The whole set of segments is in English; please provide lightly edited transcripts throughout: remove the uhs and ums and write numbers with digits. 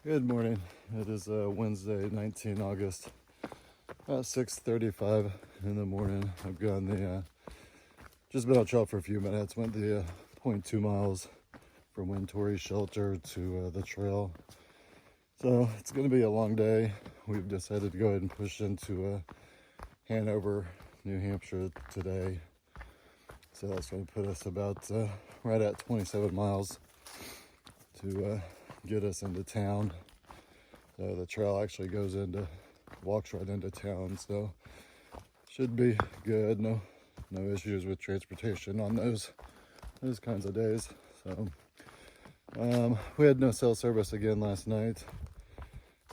Good morning. It is Wednesday, 19 August, about 6:35 in the morning. I've gone just been on trail for a few minutes. Went the 0.2 miles from Winturri shelter to the trail. So it's going to be a long day. We've decided to go ahead and push into Hanover, New Hampshire today. So that's going to put us about right at 27 miles to get us into town. So the trail actually walks right into town, so should be good. No issues with transportation on those kinds of days. So we had no cell service again last night,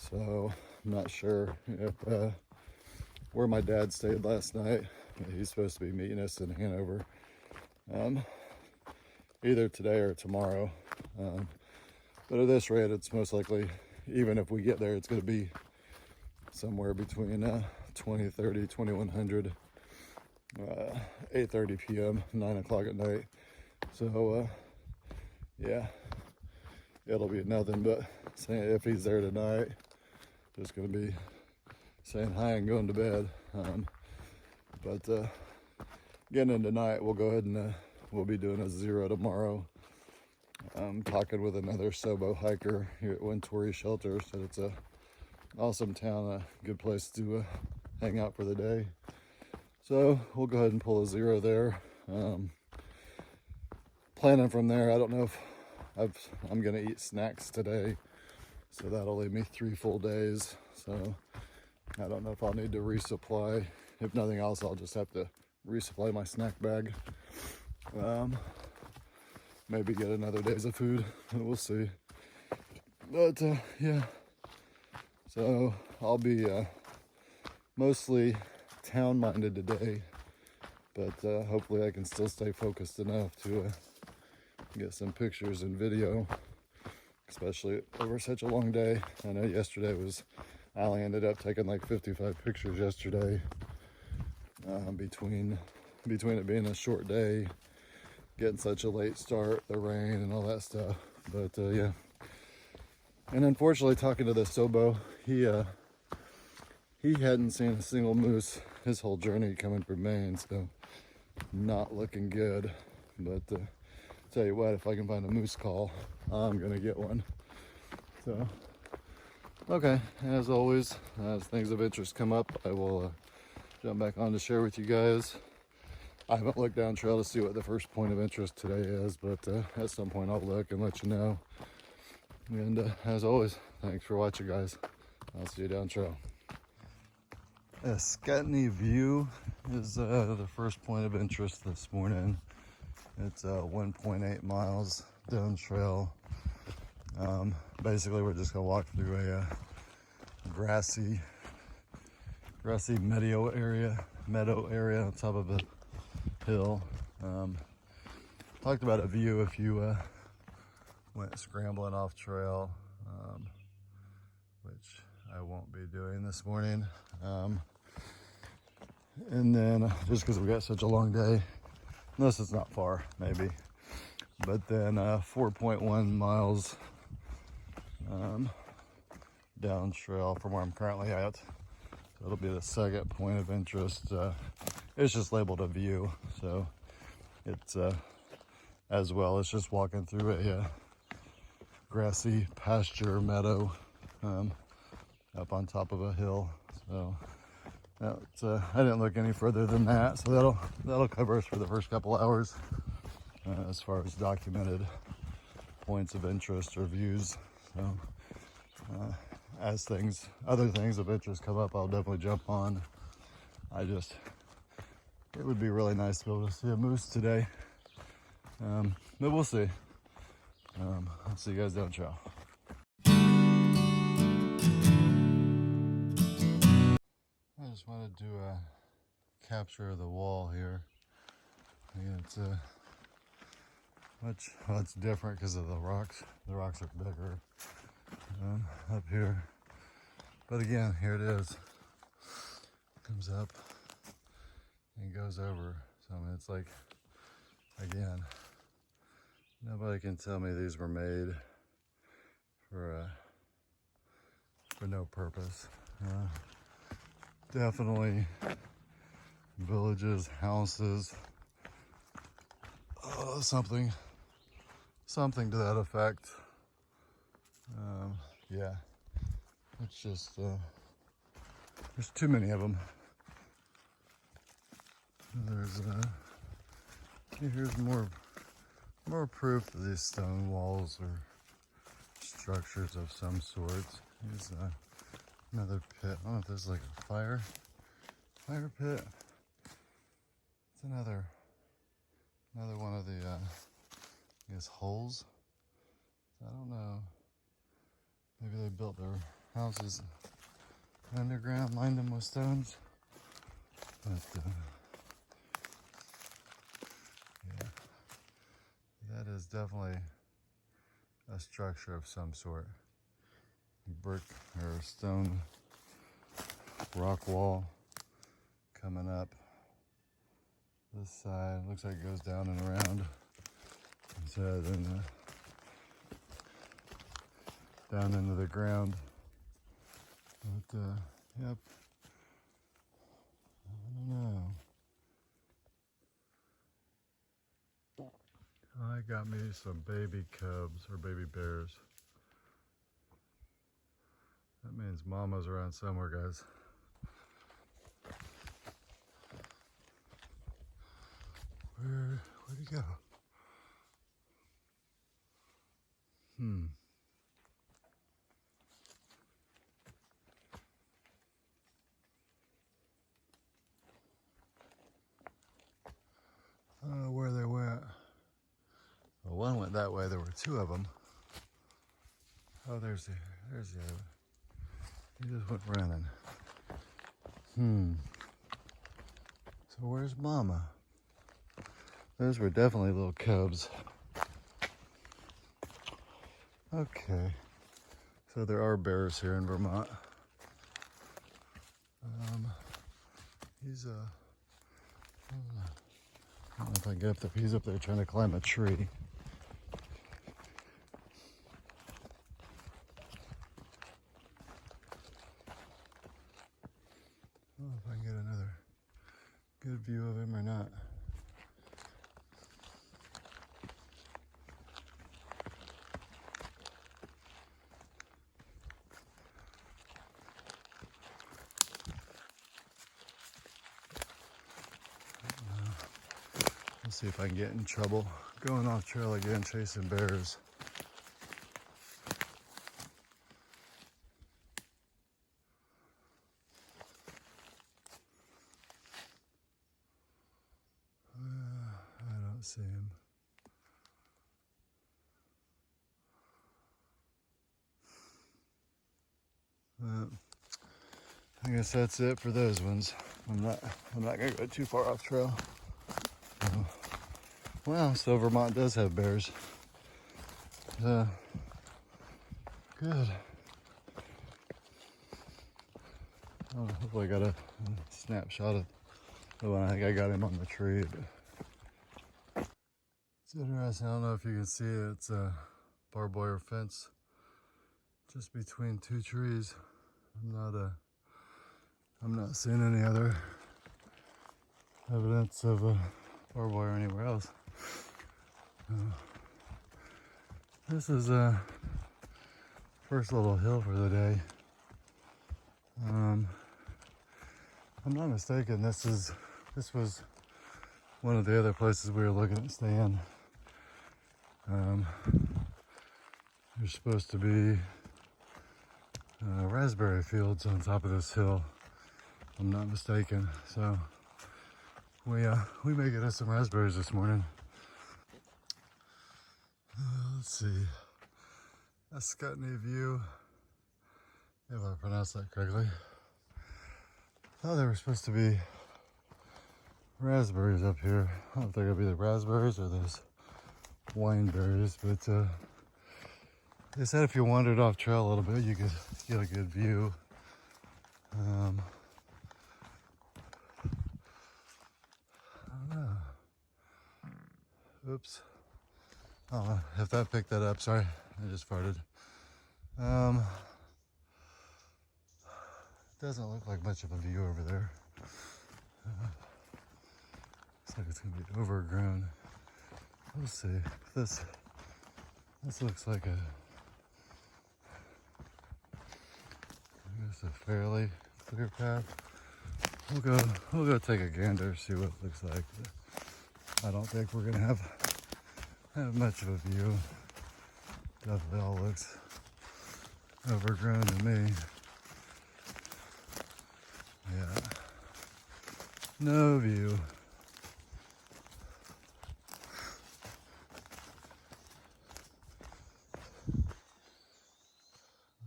so I'm not sure if where my dad stayed last night. He's supposed to be meeting us in Hanover either today or tomorrow. But at this rate, it's most likely, even if we get there, it's going to be somewhere between 20:30, 2100, 8:30 p.m., 9 o'clock at night. So, yeah, it'll be nothing but saying if he's there tonight, just going to be saying hi and going to bed. But getting in tonight, we'll go ahead and we'll be doing a zero tomorrow. I'm talking with another NOBO hiker here at Winturri shelter. Said it's a awesome town, a good place to hang out for the day. So we'll go ahead and pull a zero there. Planning from there, I don't know if I'm gonna eat snacks today, so that'll leave me 3 full days. So I don't know if I'll need to resupply. If nothing else, I'll just have to resupply my snack bag. Maybe get another days of food, we'll see. But yeah, so I'll be mostly town minded today, but hopefully I can still stay focused enough to get some pictures and video, especially over such a long day. I know I only ended up taking like 55 pictures yesterday, between it being a short day, getting such a late start, the rain and all that stuff. But yeah, and unfortunately, talking to the NOBO, he hadn't seen a single moose his whole journey coming from Maine, so not looking good. But tell you what, if I can find a moose call, I'm gonna get one. So okay, as always, as things of interest come up, I will jump back on to share with you guys. I haven't looked down trail to see what the first point of interest today is, but at some point I'll look and let you know. And as always, thanks for watching, guys. I'll see you down trail. Scutney View is the first point of interest this morning. It's 1.8 miles down trail. Basically, we're just gonna walk through a grassy meadow area on top of a hill. Talked about a view if you went scrambling off trail, which I won't be doing this morning. And then just because we got such a long day, unless it's not far, maybe. But then 4.1 miles down trail from where I'm currently at. So it'll be the second point of interest. It's just labeled a view, so it's as well. It's just walking through a grassy pasture meadow up on top of a hill. So I didn't look any further than that. So that'll cover us for the first couple hours as far as documented points of interest or views. So as other things of interest come up, I'll definitely jump on. It would be really nice to be able to see a moose today, but we'll see. I'll see you guys down trail. I just wanted to do a capture of the wall here. It's it's different because of the rocks. The rocks are bigger up here, but again, here it is. Comes up and goes over. So I mean, it's like, again, nobody can tell me these were made for for no purpose. Definitely villages, houses, something to that effect. Yeah, it's just there's too many of them. There's here's more proof that these stone walls are structures of some sort. Here's another pit. I don't know if this is like a fire pit. It's another one of the I guess holes. I don't know. Maybe they built their houses underground, lined them with stones. But yeah, that is definitely a structure of some sort. Brick or stone rock wall coming up this side. Looks like it goes down and around. So then down into the ground. But yep. I don't know. I got me some baby cubs or baby bears. That means mama's around somewhere, guys. Where'd he go? I don't know where they went. Well, one went that way. There were two of them. Oh, there's the other. He just went running. So where's Mama? Those were definitely little cubs. Okay. So there are bears here in Vermont. He's I don't know if I can get up there. He's up there trying to climb a tree. I don't know if I can get another good view of him or not. Let's see if I can get in trouble. Going off trail again, chasing bears. I don't see him. I guess that's it for those ones. I'm not gonna go too far off trail. Well, so Vermont does have bears. Good. Oh, hopefully I got a snapshot of the one. I think I got him on the tree. But it's interesting. I don't know if you can see it. It's a barbed wire fence just between two trees. I'm not seeing any other evidence of a barbed wire anywhere else. This is a first little hill for the day. I'm not mistaken. This was one of the other places we were looking at staying. There's supposed to be raspberry fields on top of this hill. I'm not mistaken. So we may get us some raspberries this morning. Let's see. Ascutney View, if I pronounced that correctly. I thought there were supposed to be raspberries up here. I don't know if they're gonna be the raspberries or those wine berries, but they said if you wandered off trail a little bit, you could get a good view. I don't know. Oops. I don't know if that picked that up. Sorry, I just farted. Doesn't look like much of a view over there. Looks like it's gonna be overgrown. We'll see. This looks like I guess a fairly clear path. We'll go take a gander, see what it looks like. I don't think we're gonna have much of a view. Definitely all looks overgrown to me. Yeah. No view.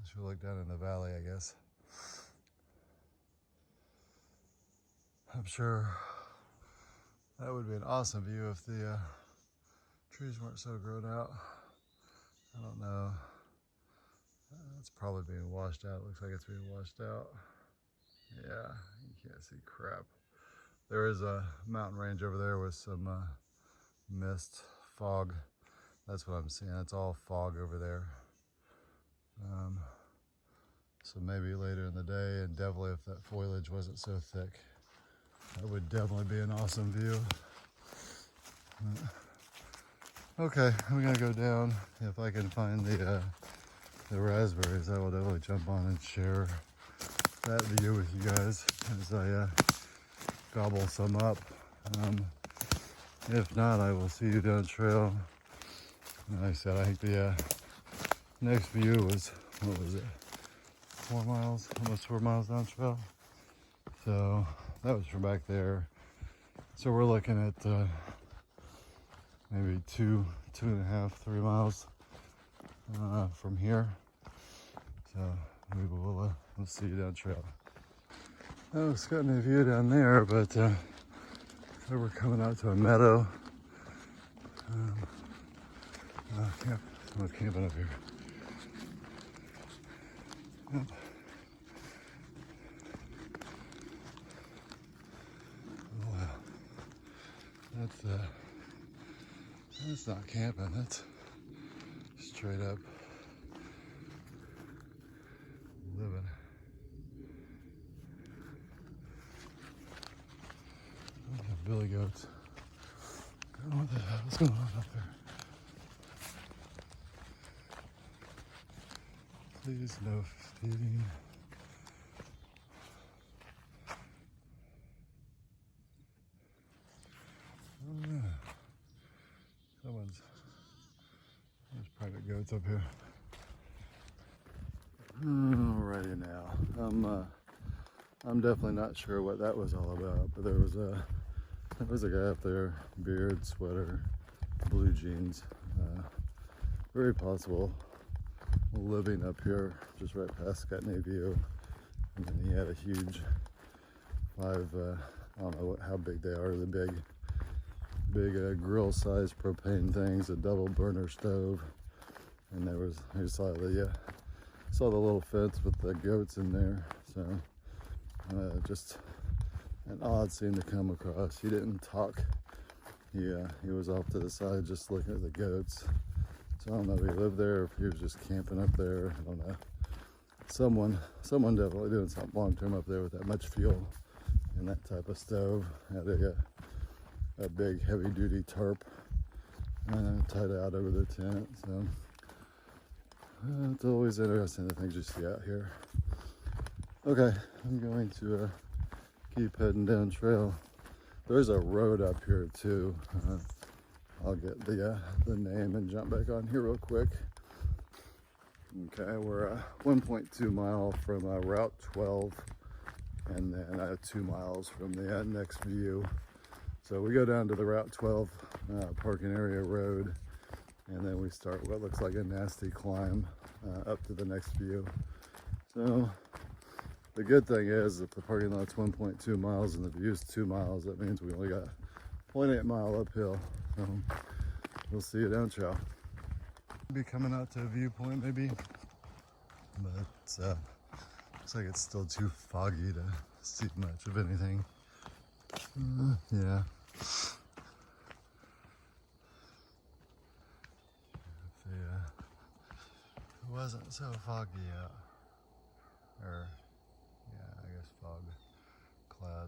Should look down in the valley, I guess. I'm sure that would be an awesome view if the trees weren't so grown out. I don't know. It's probably being washed out. Looks like it's being washed out. Yeah, you can't see crap. There is a mountain range over there with some mist, fog. That's what I'm seeing. It's all fog over there. So maybe later in the day, and definitely if that foliage wasn't so thick, that would definitely be an awesome view. Okay, I'm gonna go down. If I can find the raspberries, I will definitely jump on and share that view with you guys as I gobble some up. If not, I will see you down trail. Like I said, I think the next view was, what was it? 4 miles, almost 4 miles down trail. So that was from back there. So we're looking at maybe 2.5, 3 miles from here. So we will we'll see you down trail. Oh, it's got a view down there, but so we're coming out to a meadow. Someone's camping up here. Yep. Oh, wow. That's not camping. That's straight up living. We have billy goats. What the hell is going on up there? Please, no feeding. Oh, yeah. There's private goats up here. Alrighty now. I'm definitely not sure what that was all about, but there was a guy up there, beard, sweater, blue jeans. Very possible living up here, just right past Scotney View. And then he had a huge I don't know how big they are, the big grill-sized propane things, a double burner stove, and you saw the little fence with the goats in there. So just an odd scene to come across. He didn't talk. He was off to the side just looking at the goats. So I don't know if he lived there or if he was just camping up there. I don't know. Someone definitely doing something long term up there with that much fuel and that type of stove. Had a big heavy duty tarp tied out over the tent. So it's always interesting the things you see out here. Okay, I'm going to keep heading down trail. There's a road up here too. I'll get the name and jump back on here real quick. Okay, we're 1.2 mile from Route 12, and then 2 miles from the next view. So we go down to the Route 12 parking area road, and then we start what looks like a nasty climb up to the next view. So the good thing is if the parking lot's 1.2 miles and the view's 2 miles, that means we only got 0.8 mile uphill. So we'll see you down trail. Be coming out to a viewpoint maybe, but looks like it's still too foggy to see much of anything. Yeah. If it wasn't so foggy out, or yeah, I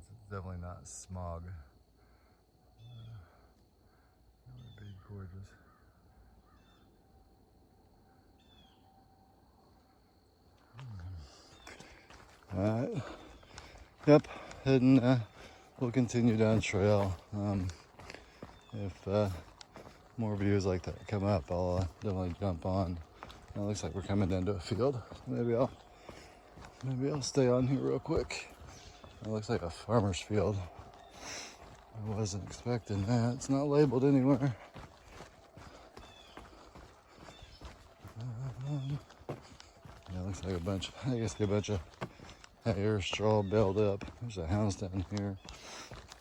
clouds. It's definitely not smog. That would be gorgeous. Alright. Yep, heading, we'll continue down trail. If more views like that come up, I'll definitely jump on. It looks like we're coming into a field. Maybe I'll stay on here real quick. It looks like a farmer's field. I wasn't expecting that. It's not labeled anywhere. Yeah, it looks like a bunch of hay or straw baled up. There's a house down here.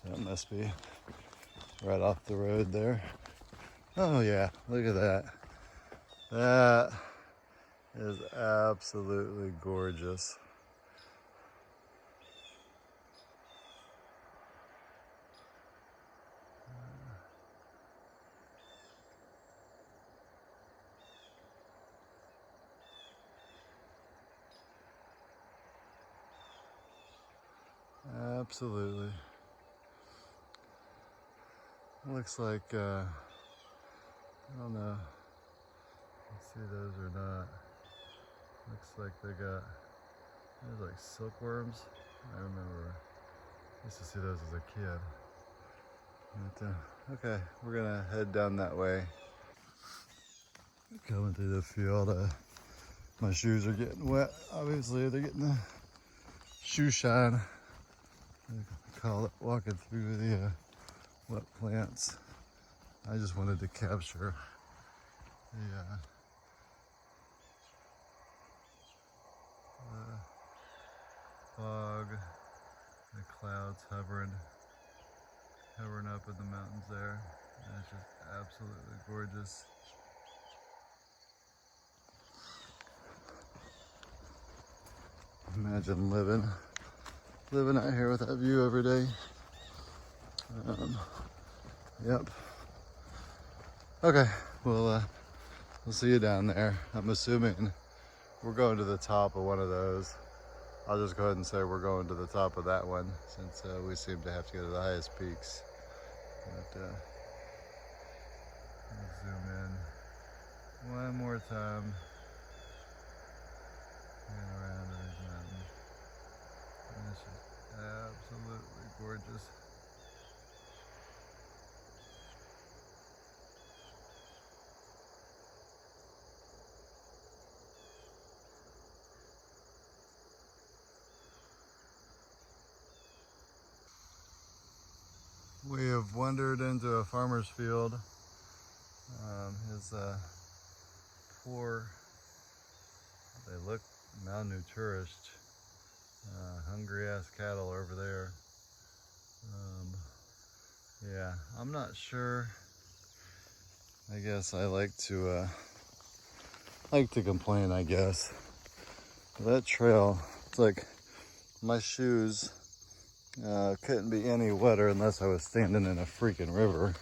That must be right off the road there. Oh yeah, look at that. That is absolutely gorgeous. Absolutely. Looks like, I don't know if you can see those or not. Looks like they got, there's like silkworms. I remember, I used to see those as a kid. But, okay, we're gonna head down that way. Coming through the field, my shoes are getting wet. Obviously, they're getting the shoe shine. I call it walking through the wet plants. I just wanted to capture the fog, the clouds hovering up in the mountains there. And it's just absolutely gorgeous. Imagine living out here with that view every day. Yep. Okay, we'll see you down there. I'm assuming we're going to the top of one of those. I'll just go ahead and say we're going to the top of that one since we seem to have to go to the highest peaks. But we'll zoom in one more time. And around these mountains. And it's just absolutely gorgeous. We have wandered into a farmer's field. His poor, they look malnourished, hungry ass cattle over there. Yeah, I'm not sure. I guess I like to complain, I guess. That trail, it's like my shoes couldn't be any wetter unless I was standing in a freaking river.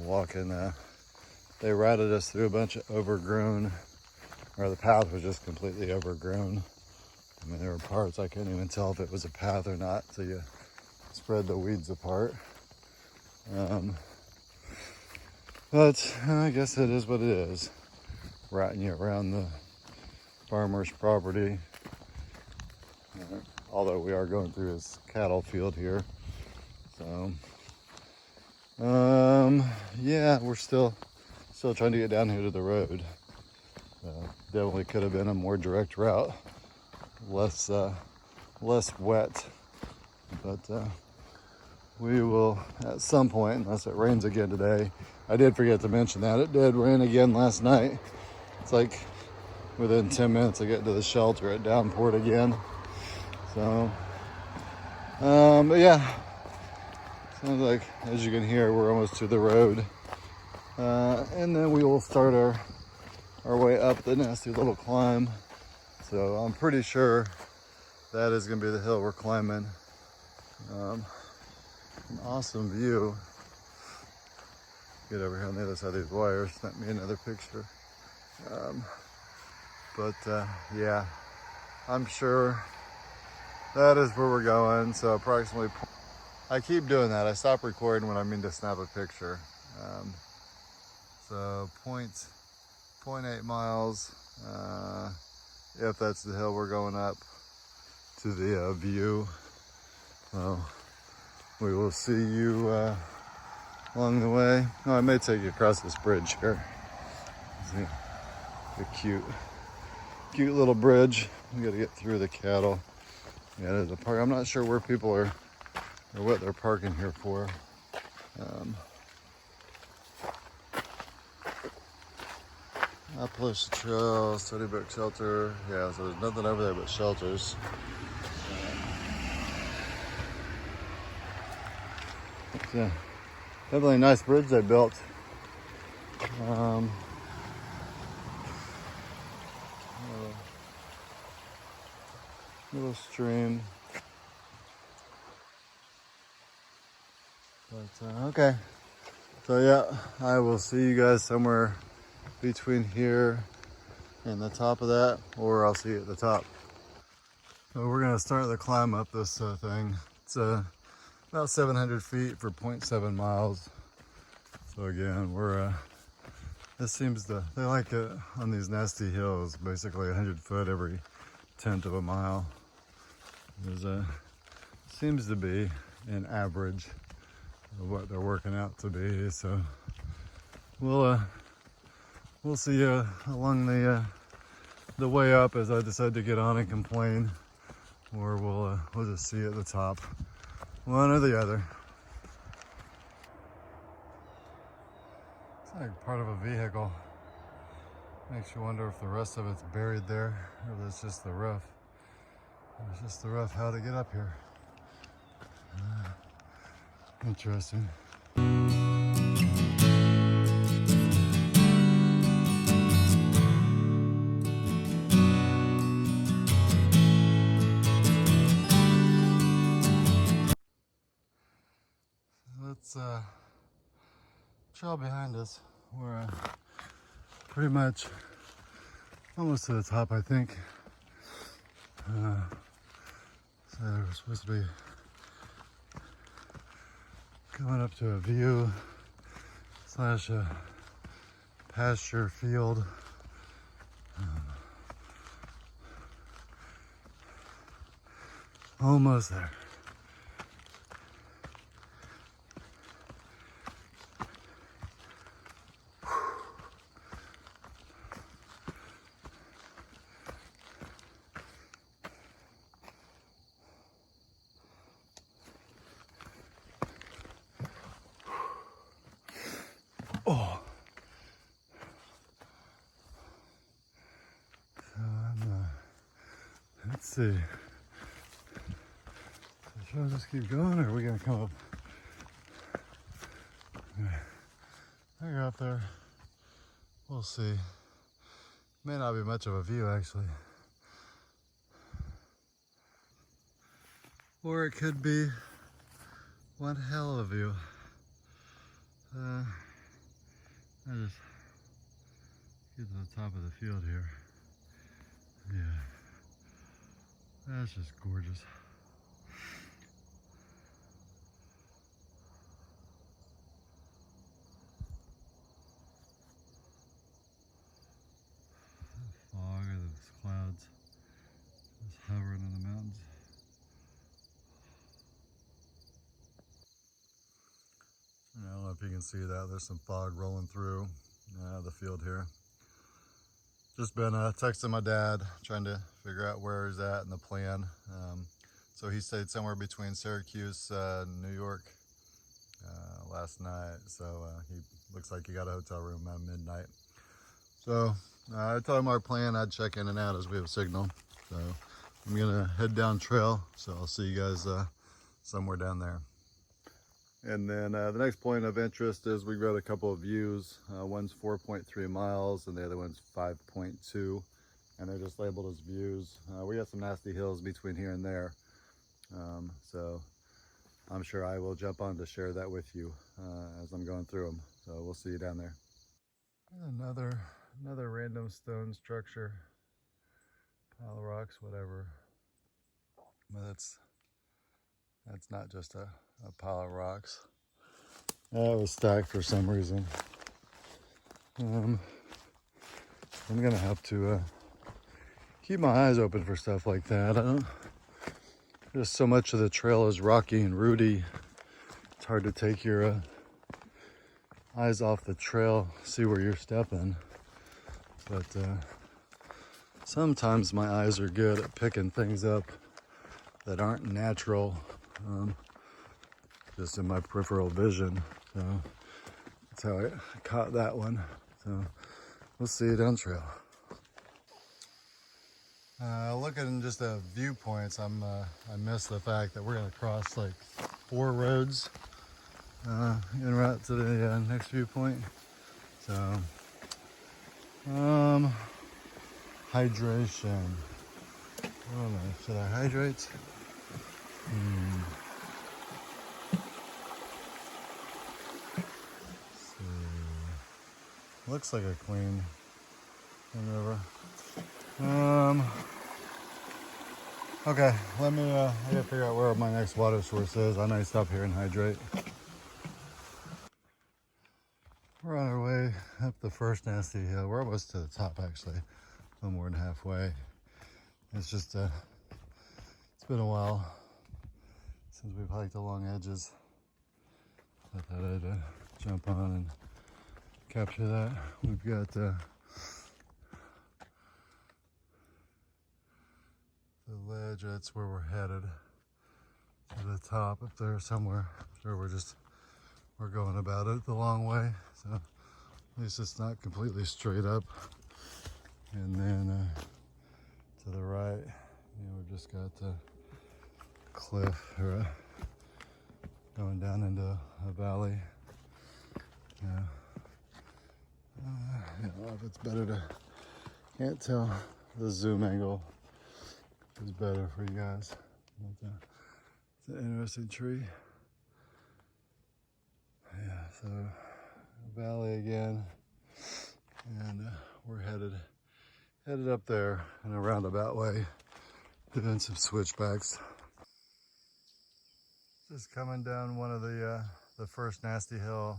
Walking, they routed us through a bunch of overgrown, or the path was just completely overgrown. I mean, there were parts I couldn't even tell if it was a path or not, so you spread the weeds apart. But I guess it is what it is. Routing you around the farmer's property. Although we are going through his cattle field here. So, yeah, we're still trying to get down here to the road. Definitely could have been a more direct route, less wet, but we will at some point, unless it rains again today. I did forget to mention that it did rain again last night. It's like within 10 minutes of getting to the shelter, it downpoured again. So, but yeah, sounds like, as you can hear, we're almost to the road. And then we will start our way up the nasty little climb. So I'm pretty sure that is gonna be the hill we're climbing. An awesome view. Get over here on the other side of these wires, snap me another picture. But yeah, I'm sure that is where we're going. So approximately, I keep doing that. I stop recording when I mean to snap a picture. So 0.8 miles, if that's the hill we're going up to the view. So we will see you along the way. Oh, I may take you across this bridge here. See, a cute little bridge. We got to get through the cattle. Yeah, there's a park. I'm not sure where people are or what they're parking here for. Appalachian Trail, Study Book Shelter. Yeah, so there's nothing over there but shelters. Yeah, definitely a nice bridge they built. Little stream. But okay. So yeah, I will see you guys somewhere between here and the top of that, or I'll see you at the top. So we're gonna start the climb up this thing. It's about 700 feet for 0.7 miles. So again, we're this seems to, they like it on these nasty hills, basically 100 foot every 1/10 of a mile. There's seems to be an average of what they're working out to be. So we'll see you along the way up as I decide to get on and complain, or we'll just see you at the top, one or the other. It's like part of a vehicle. Makes you wonder if the rest of it's buried there, or if it's just the roof. It's just the roof how to get up here. Interesting. Let's trail behind us. We're pretty much almost to the top, I think. So we're supposed to be coming up to a view slash a pasture field. Almost there. Oh. So let's see. Should I just keep going, or are we gonna come up? I got up there. We'll see. May not be much of a view, actually. Or it could be one hell of a view. I just get to the top of the field here. Yeah, that's just gorgeous. The fog of those clouds just hovering in the mountains. I don't know if you can see that. There's some fog rolling through the field here. Just been texting my dad, trying to figure out where he's at and the plan. So he stayed somewhere between Syracuse and New York last night. So he looks like he got a hotel room at midnight. So I told him our plan. I'd check in and out as we have signal. So I'm gonna head down trail. So I'll see you guys somewhere down there. And then the next point of interest is we got a couple of views. One's 4.3 miles and the other one's 5.2. And they're just labeled as views. We got some nasty hills between here and there. So I'm sure I will jump on to share that with you as I'm going through them. So we'll see you down there. Another random stone structure. Pile of rocks, whatever. But that's not just a pile of rocks. That was stacked for some reason. I'm gonna have to keep my eyes open for stuff like that. Just so much of the trail is rocky and rooty. It's hard to take your eyes off the trail, see where you're stepping. But sometimes my eyes are good at picking things up that aren't natural, just in my peripheral vision. So that's how I caught that one. So we'll see you down trail. Looking just at viewpoints, I missed the fact that we're gonna cross like 4 roads en route to the next viewpoint. So, hydration. I don't know, should I hydrate? Let's see. Looks like a clean river. Okay, I gotta figure out where my next water source is. I might stop here and hydrate. We're on our way up the first nasty hill. We're almost to the top, actually. A little more than halfway. It's just, it's been a while since we've hiked along edges. I thought I'd jump on and capture that. We've got the ledge. That's where we're headed, to the top up there somewhere. I'm sure we're going about it the long way, so at least it's not completely straight up. And then to the right, we've just got the cliff going down into a valley. Yeah. I don't know if it's better to, can't tell, the zoom angle is better for you guys. But, it's an interesting tree. Yeah, so valley again, and we're headed up there in a roundabout way, doing some switchbacks. Just coming down one of the first nasty hill.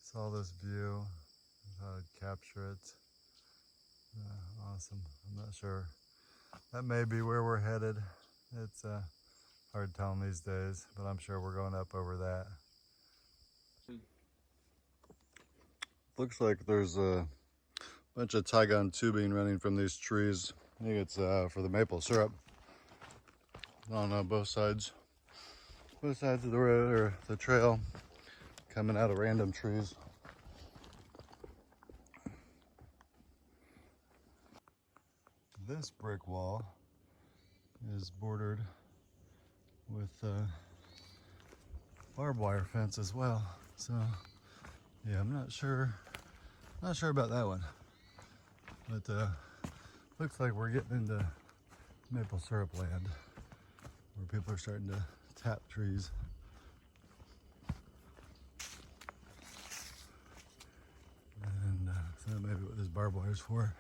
Saw this view. I thought I'd capture it. Awesome. I'm not sure. That may be where we're headed. It's hard telling these days, but I'm sure we're going up over that. Looks like there's a bunch of Tygon tubing running from these trees. I think it's for the maple syrup. On both sides of the road, or the trail, coming out of random trees. This brick wall is bordered with barbed wire fence as well. So yeah, I'm not sure about that one, but looks like we're getting into maple syrup land, where people are starting to tap trees. And so that may be what this barbed wire is for.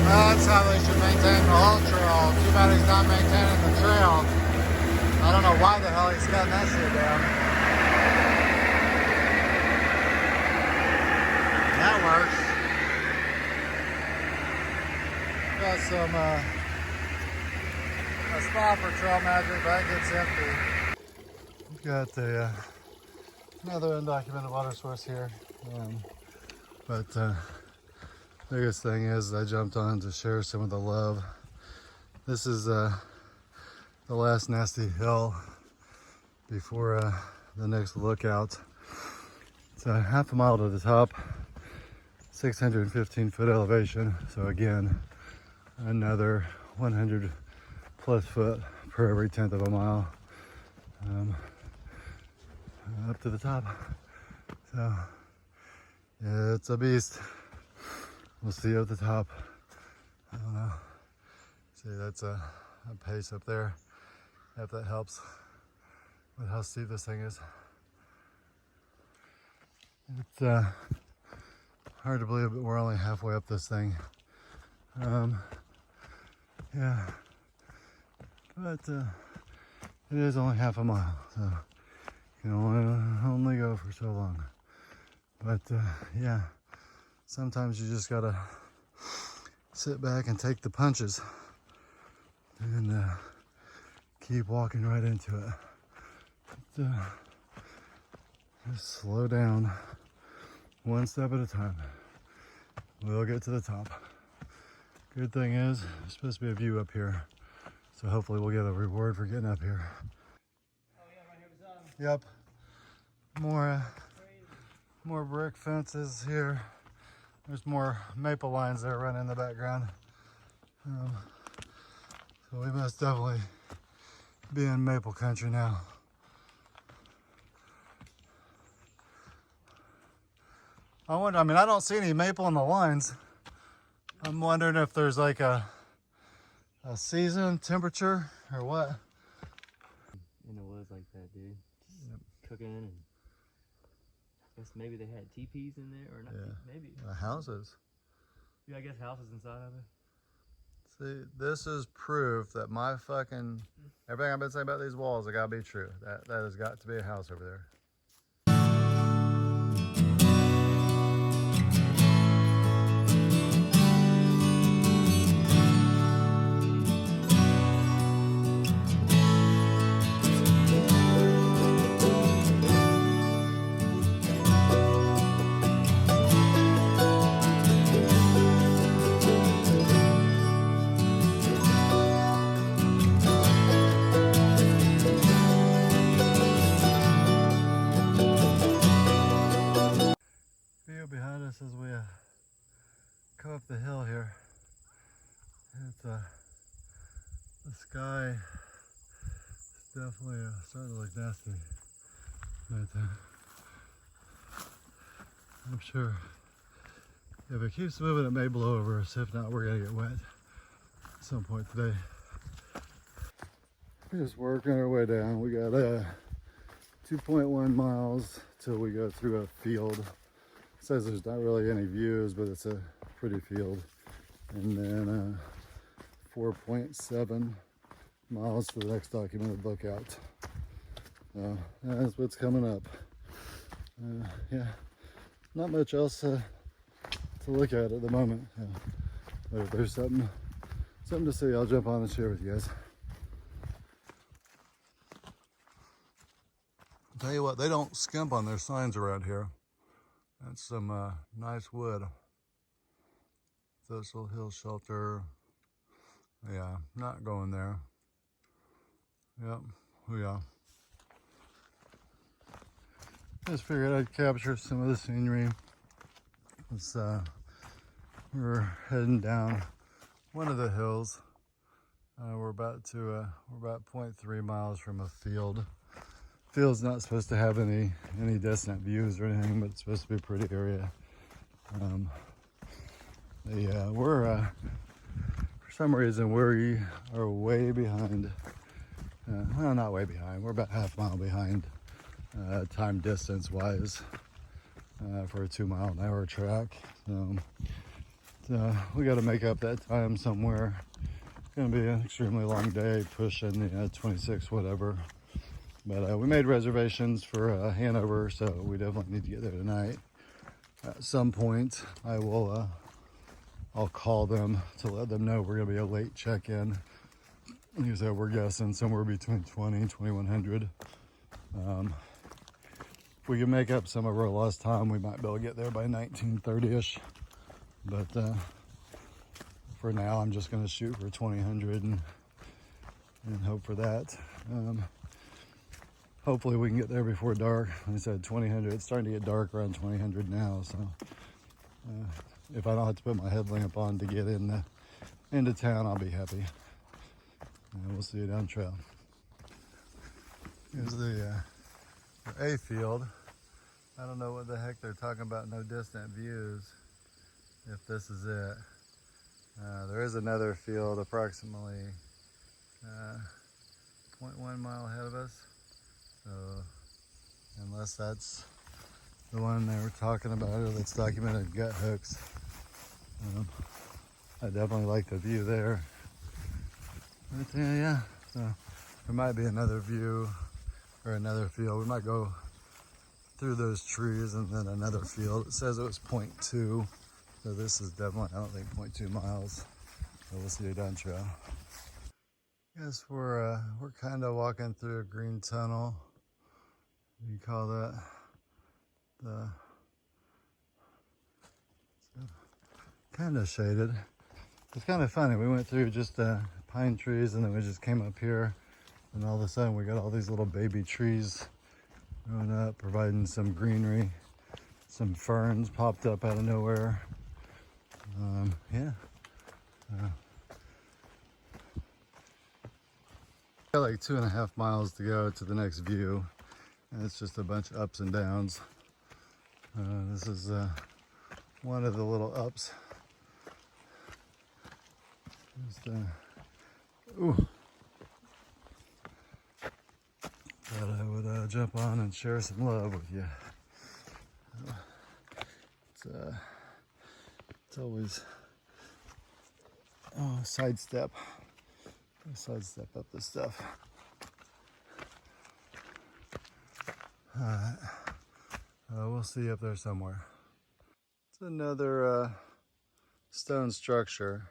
That's how they should maintain the whole trail. Too bad he's not maintaining the trail. I don't know why the hell he's got that shit down. That works. Got some a spot for trail magic, but that gets empty. We've got another undocumented water source here, but biggest thing is I jumped on to share some of the love. This is the last nasty hill before the next lookout. It's a half a mile to the top, 615 foot elevation. So again, another 100 plus foot per every 1/10 of a mile up to the top. So yeah, it's a beast. We'll see you at the top. I don't know. See, that's a pace up there, if that helps with how steep this thing is. It's hard to believe, but we're only halfway up this thing. Yeah, but it is only half a mile, so you can only go for so long. But yeah, sometimes you just gotta sit back and take the punches and keep walking right into it. But, just slow down, one step at a time. We'll get to the top. Good thing is, there's supposed to be a view up here, so hopefully we'll get a reward for getting up here. Oh yeah, right here was Yep. More brick fences here. There's more maple lines that are running in the background. So we must definitely be in maple country now. I don't see any maple in the lines. I'm wondering if there's like a season temperature or what. and it was like that, dude. Just cooking, and I guess maybe they had teepees in there or not. Yeah. Maybe Houses. Yeah, I guess houses inside of it. See, this is proof that my fucking everything I've been saying about these walls, it gotta be true. That has got to be a house over there. View behind us as we go up the hill here. It's the sky is definitely starting to look nasty, but I'm sure if it keeps moving, it may blow over us. If not, we're gonna get wet at some point today. We're just working our way down. We got 2.1 miles till we go through a field. It says there's not really any views, but it's a pretty field. And then 4.7 miles to the next documented lookout. That's what's coming up. Yeah, not much else to look at the moment. If there's something to see, I'll jump on and share with you guys. I'll tell you what, they don't skimp on their signs around here. That's some nice wood. Thistle Hill Shelter. Yeah, not going there. Yep, yeah. Just figured I'd capture some of the scenery. We're heading down one of the hills. We're about 0.3 miles from a field. Field's not supposed to have any distant views or anything, but it's supposed to be a pretty area. We're for some reason we are way behind. Well, not way behind. We're about half a mile behind time distance wise for a 2 mile an hour track. So we got to make up that time somewhere. It's gonna be an extremely long day, pushing 26 whatever. But we made reservations for Hanover, so we definitely need to get there tonight. At some point, I'll call them to let them know we're gonna be a late check-in. Like I said, we're guessing somewhere between 20 and 2100. If we can make up some of our lost time, we might be able to get there by 1930-ish. But for now, I'm just gonna shoot for 2000 and hope for that. Hopefully we can get there before dark. Like I said, 2000. It's starting to get dark around 2000 now, so if I don't have to put my headlamp on to get into town, I'll be happy. We'll see you down the trail. Here's the A field. I don't know what the heck they're talking about, no distant views, if this is it. There is another field approximately 0.1 mile ahead of us. So unless that's the one they were talking about or that's documented gut hooks, I definitely like the view there. But yeah. So there might be another view or another field. We might go through those trees and then another field. It says it was 0.2. So this is definitely, I don't think 0.2 miles. So we'll see you down trail. Guess we're kind of walking through a green tunnel. You call that the kind of shaded. It's kind of funny. We went through just pine trees and then we just came up here, and all of a sudden we got all these little baby trees growing up, providing some greenery. Some ferns popped up out of nowhere. Yeah. Got like 2.5 miles to go to the next view, and it's just a bunch of ups and downs. This is one of the little ups. Just, ooh. Thought I would jump on and share some love with you. It's always sidestep up this stuff. All right, we'll see you up there somewhere. It's another stone structure.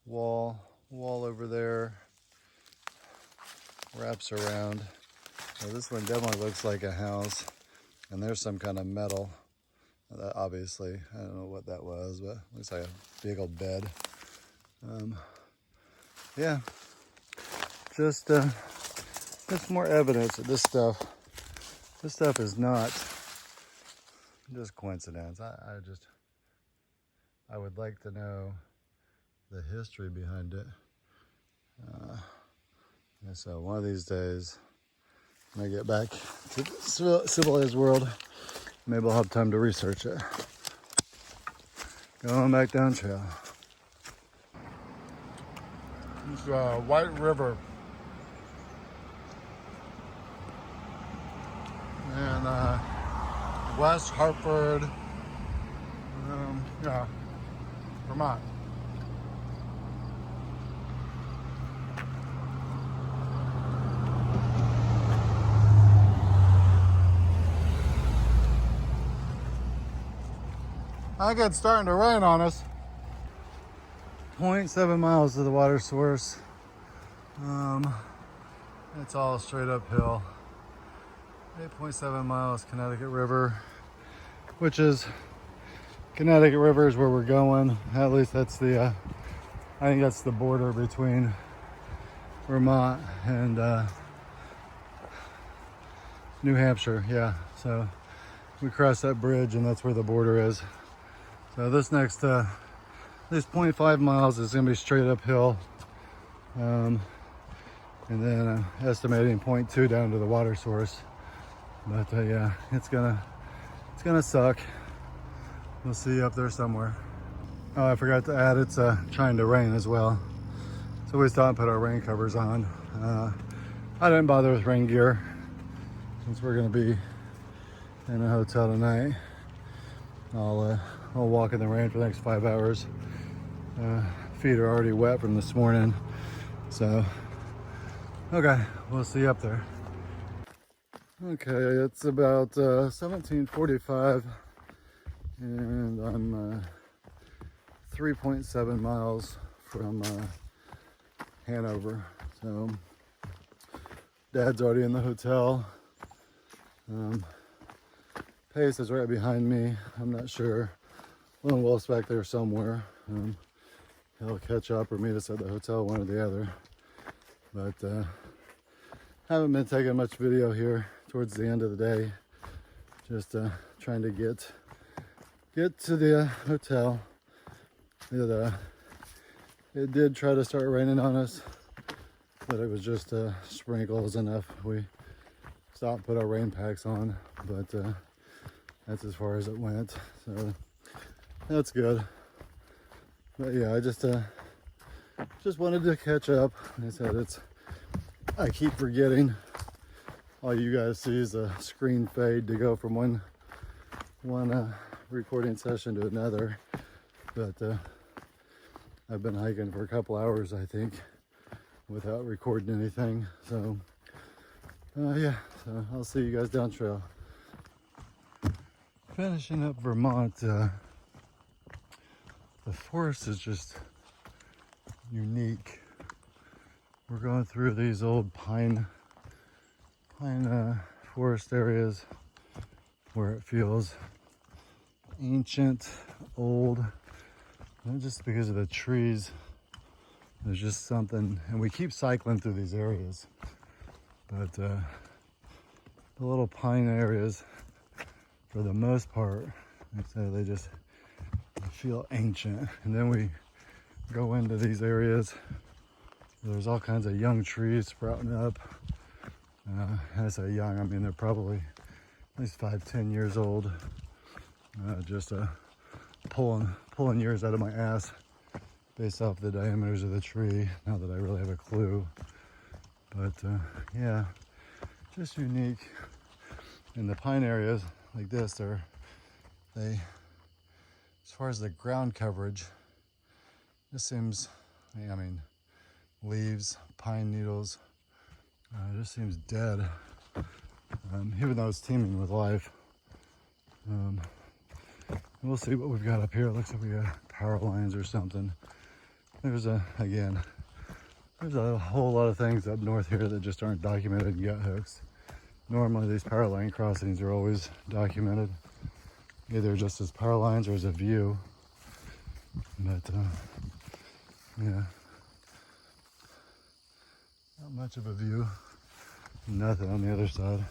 Wall over there, wraps around. So this one definitely looks like a house, and there's some kind of metal. Obviously, I don't know what that was, but it looks like a big old bed. Yeah, just more evidence that this stuff is not just coincidence. I would like to know the history behind it. And so one of these days, when I get back to the civilized world, maybe I'll have time to research it. Going back down trail. It's White River. And West Hartford, yeah, Vermont. I think it's starting to rain on us. 0.7 miles to the water source. It's all straight uphill. 8.7 miles, Connecticut River, which is, Connecticut River is where we're going. At least that's I think that's the border between Vermont and New Hampshire, yeah. So we cross that bridge and that's where the border is. So this next, this 0.5 miles is gonna be straight uphill. And then estimating 0.2 down to the water source. But yeah, it's gonna suck. We'll see you up there somewhere. Oh, I forgot to add, it's trying to rain as well. So we thought and put our rain covers on. I didn't bother with rain gear since we're gonna be in a hotel tonight. I'll walk in the rain for the next 5 hours. Feet are already wet from this morning. So, okay, we'll see you up there. Okay, it's about 17:45 and I'm 3.7 miles from Hanover. So Dad's already in the hotel. Pace is right behind me. I'm not sure. Lone Wolf's back there somewhere. He'll catch up or meet us at the hotel, one or the other. But haven't been taking much video here towards the end of the day. Just trying to get to the hotel. It did try to start raining on us, but it was just sprinkles enough. We stopped and put our rain packs on, but that's as far as it went. So that's good. But yeah, I just wanted to catch up. Like I said, I keep forgetting. All you guys see is a screen fade to go from one recording session to another. But I've been hiking for a couple hours, I think, without recording anything. So yeah, so I'll see you guys down trail. Finishing up Vermont, the forest is just unique. We're going through these old pine forest areas where it feels ancient, old, and just because of the trees. There's just something, and we keep cycling through these areas, but the little pine areas, for the most part, like I say, they just feel ancient. And then we go into these areas. There's all kinds of young trees sprouting up. And I say young, I mean they're probably at least 5-10 years old. Just pulling years out of my ass based off the diameters of the tree. Not that I really have a clue, but yeah, just unique. In the pine areas like this, they, as far as the ground coverage, this seems, I mean, leaves, pine needles, it just seems dead, even though it's teeming with life. We'll see what we've got up here. It looks like we got power lines or something. There's a whole lot of things up north here that just aren't documented in gut hooks. Normally these power line crossings are always documented, either just as power lines or as a view. But yeah, not much of a view. Nothing on the other side.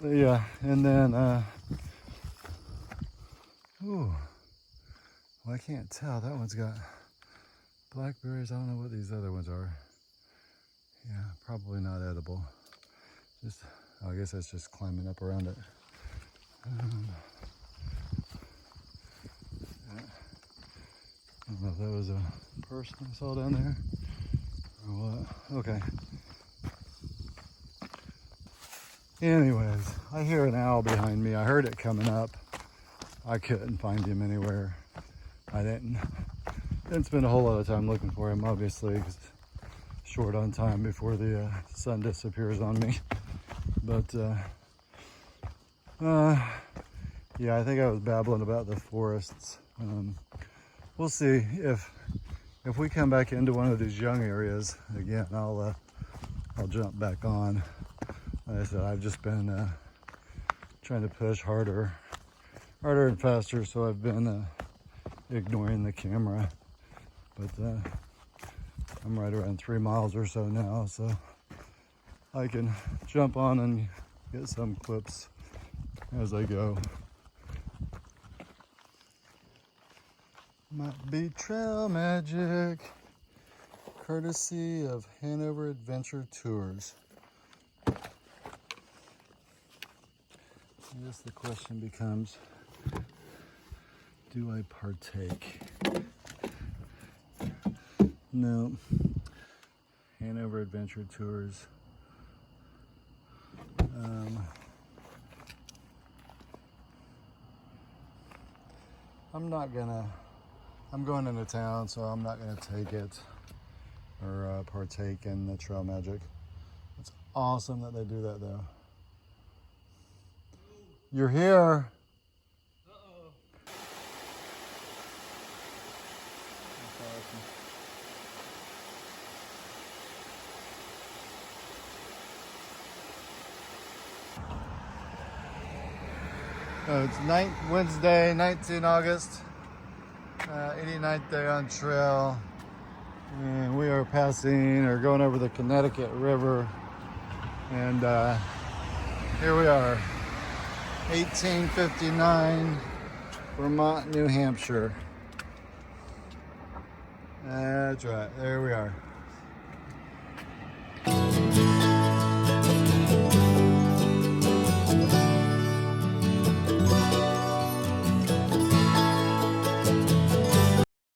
But yeah, and then ooh, well, I can't tell. That one's got blackberries. I don't know what these other ones are. Yeah, probably not edible. Just, oh, I guess that's just climbing up around it. Yeah. I don't know if that was a person I saw down there or what. Okay. Anyways, I hear an owl behind me. I heard it coming up. I couldn't find him anywhere. I didn't spend a whole lot of time looking for him, obviously, because short on time before the sun disappears on me. But yeah, I think I was babbling about the forests. We'll see if we come back into one of these young areas again. I'll jump back on. Like I said, I've just been trying to push harder and faster, so I've been ignoring the camera. But I'm right around 3 miles or so now, so I can jump on and get some clips as I go. Might be trail magic, courtesy of Hanover Adventure Tours. I guess the question becomes, do I partake? No. Hanover Adventure Tours. I'm going into town, so I'm not gonna take it or partake in the trail magic. It's awesome that they do that though. You're here. Uh-oh. It's Wednesday, 19 August, 89th day on trail. And we are passing or going over the Connecticut River. And here we are, 1859, Vermont, New Hampshire. That's right, there we are.